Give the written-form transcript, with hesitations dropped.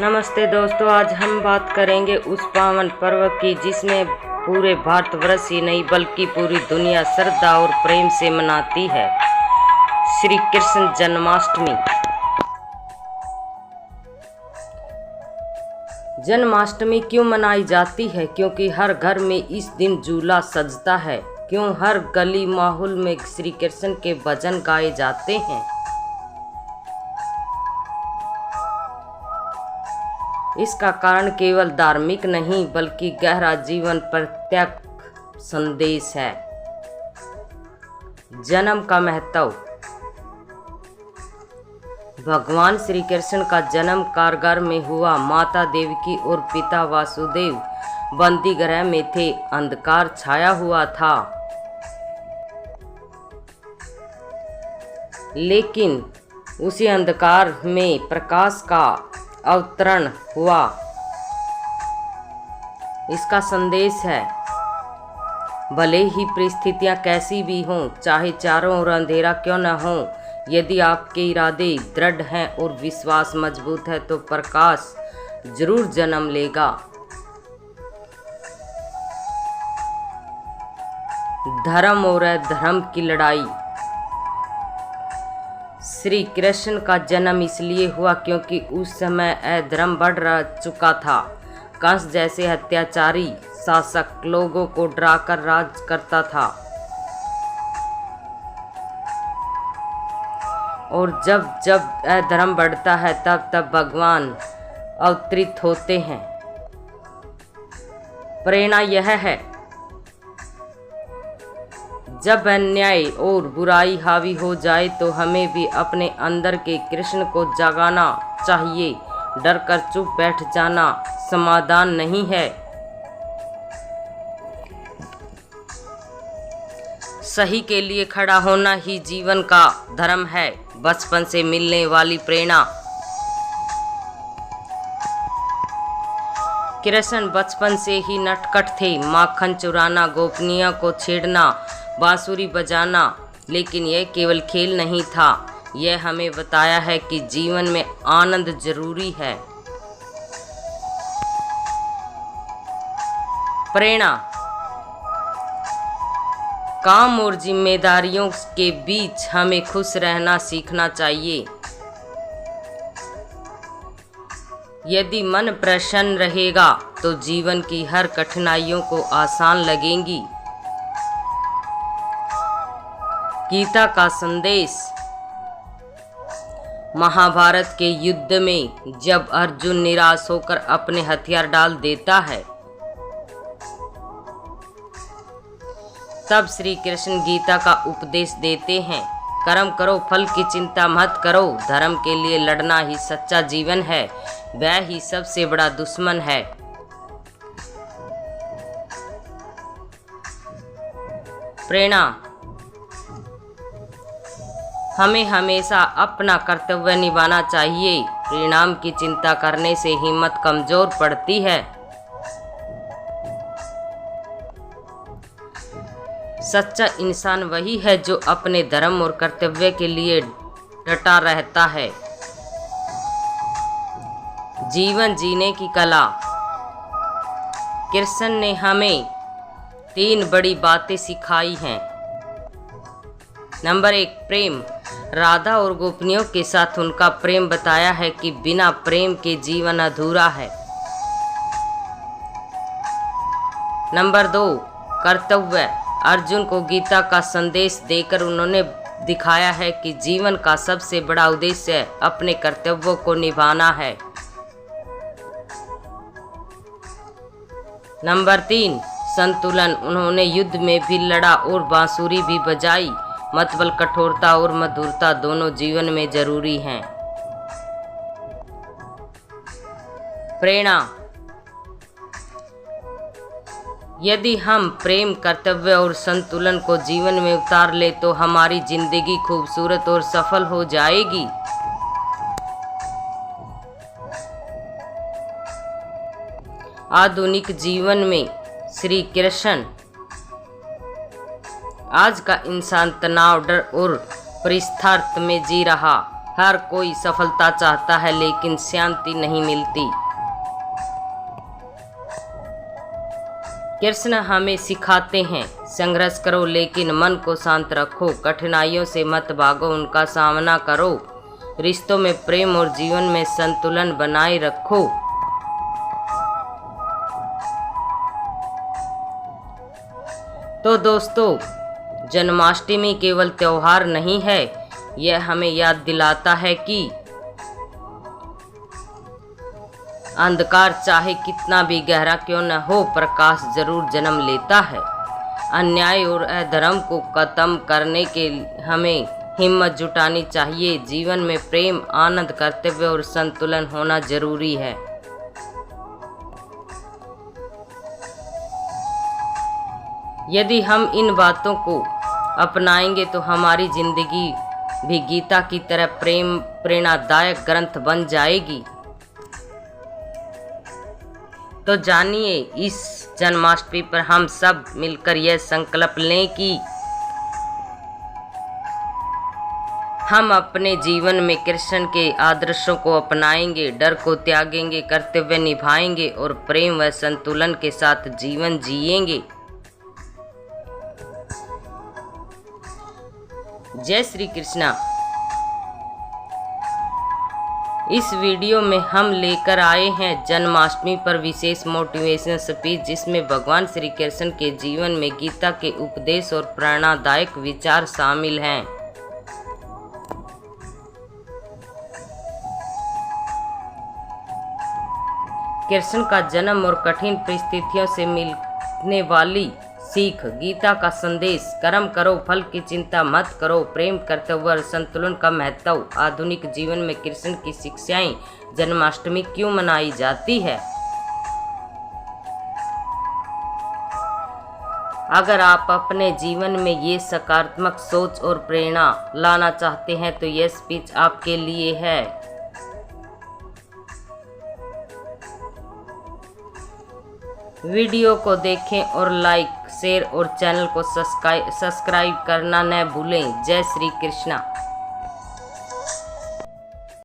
नमस्ते दोस्तों, आज हम बात करेंगे उस पावन पर्व की जिसमें पूरे भारतवर्ष ही नहीं बल्कि पूरी दुनिया श्रद्धा और प्रेम से मनाती है, श्री कृष्ण जन्माष्टमी। जन्माष्टमी क्यों मनाई जाती है? क्योंकि हर घर में इस दिन झूला सजता है। क्यों हर गली माहौल में श्री कृष्ण के भजन गाए जाते हैं? इसका कारण केवल धार्मिक नहीं बल्कि गहरा जीवन प्रत्यक्ष संदेश है। जन्म का महत्व। भगवान श्री कृष्ण का जन्म कारागार में हुआ। माता देवकी और पिता वासुदेव बंदी गृह में थे। अंधकार छाया हुआ था, लेकिन उसी अंधकार में प्रकाश का अवतरण हुआ। इसका संदेश है, भले ही परिस्थितियां कैसी भी हों, चाहे चारों ओर अंधेरा क्यों न हो, यदि आपके इरादे दृढ़ हैं और विश्वास मजबूत है तो प्रकाश जरूर जन्म लेगा। धर्म और अधर्म की लड़ाई। श्री कृष्ण का जन्म इसलिए हुआ क्योंकि उस समय अधर्म बढ़ चुका था। कंस जैसे हत्याचारी शासक लोगों को डराकर राज करता था, और जब जब अधर्म बढ़ता है तब तब भगवान अवतरित होते हैं। प्रेरणा यह है, जब अन्याय और बुराई हावी हो जाए तो हमें भी अपने अंदर के कृष्ण को जगाना चाहिए। डर कर चुप बैठ जाना समाधान नहीं है। सही के लिए खड़ा होना ही जीवन का धर्म है। बचपन से मिलने वाली प्रेरणा। कृष्ण बचपन से ही नटखट थे। माखन चुराना, गोपनियों को छेड़ना, बांसुरी बजाना, लेकिन यह केवल खेल नहीं था। यह हमें बताया है कि जीवन में आनंद जरूरी है। प्रेरणा। काम और जिम्मेदारियों के बीच हमें खुश रहना सीखना चाहिए। यदि मन प्रसन्न रहेगा तो जीवन की हर कठिनाइयों को आसान लगेगी। गीता का संदेश। महाभारत के युद्ध में जब अर्जुन निराश होकर अपने हथियार डाल देता है, तब श्री कृष्ण गीता का उपदेश देते हैं। कर्म करो, फल की चिंता मत करो। धर्म के लिए लड़ना ही सच्चा जीवन है, वह ही सबसे बड़ा दुश्मन है। प्रेरणा। हमें हमेशा अपना कर्तव्य निभाना चाहिए। परिणाम की चिंता करने से हिम्मत कमजोर पड़ती है। सच्चा इंसान वही है जो अपने धर्म और कर्तव्य के लिए डटा रहता है। जीवन जीने की कला। कृष्ण ने हमें 3 बड़ी बातें सिखाई हैं। नंबर 1, प्रेम। राधा और गोपनियों के साथ उनका प्रेम बताया है कि बिना प्रेम के जीवन अधूरा है। नंबर 2, कर्तव्य। अर्जुन को गीता का संदेश देकर उन्होंने दिखाया है कि जीवन का सबसे बड़ा उद्देश्य अपने कर्तव्यों को निभाना है। नंबर 3, संतुलन। उन्होंने युद्ध में भी लड़ा और बांसुरी भी बजाई। मतलब कठोरता और मधुरता दोनों जीवन में जरूरी हैं। प्रेरणा। यदि हम प्रेम, कर्तव्य और संतुलन को जीवन में उतार ले तो हमारी जिंदगी खूबसूरत और सफल हो जाएगी। आधुनिक जीवन में श्री कृष्ण। आज का इंसान तनाव, डर और परिस्थार्थ में जी रहा हर कोई सफलता चाहता है लेकिन शांति नहीं मिलती। कृष्ण हमें सिखाते हैं, संघर्ष करो लेकिन मन को शांत रखो, कठिनाइयों से मत भागो, उनका सामना करो, रिश्तों में प्रेम और जीवन में संतुलन बनाए रखो। तो दोस्तों, जन्माष्टमी केवल त्योहार नहीं है, यह हमें याद दिलाता है कि अंधकार चाहे कितना भी गहरा क्यों न हो, प्रकाश जरूर जन्म लेता है। अन्याय और अधर्म को खत्म करने के हमें हिम्मत जुटानी चाहिए। जीवन में प्रेम, आनंद, कर्तव्य और संतुलन होना जरूरी है। यदि हम इन बातों को अपनाएंगे तो हमारी जिंदगी भी गीता की तरह प्रेरणादायक ग्रंथ बन जाएगी। तो जानिए, इस जन्माष्टमी पर हम सब मिलकर यह संकल्प लें कि हम अपने जीवन में कृष्ण के आदर्शों को अपनाएंगे, डर को त्यागेंगे, कर्तव्य निभाएंगे और प्रेम व संतुलन के साथ जीवन जिएंगे। जय श्री कृष्णा। इस वीडियो में हम लेकर आए हैं जन्माष्टमी पर विशेष मोटिवेशनल स्पीच, जिसमें भगवान श्री कृष्ण के जीवन में गीता के उपदेश और प्रेरणादायक विचार शामिल हैं। कृष्ण का जन्म और कठिन परिस्थितियों से मिलने वाली सीख, गीता का संदेश, कर्म करो फल की चिंता मत करो, प्रेम, कर्तव्य और संतुलन का महत्व, आधुनिक जीवन में कृष्ण की शिक्षाएं, जन्माष्टमी क्यों मनाई जाती है। अगर आप अपने जीवन में ये सकारात्मक सोच और प्रेरणा लाना चाहते हैं तो यह स्पीच आपके लिए है। वीडियो को देखें और लाइक, शेयर और चैनल को सब्सक्राइब करना न भूलें। जय श्री कृष्णा।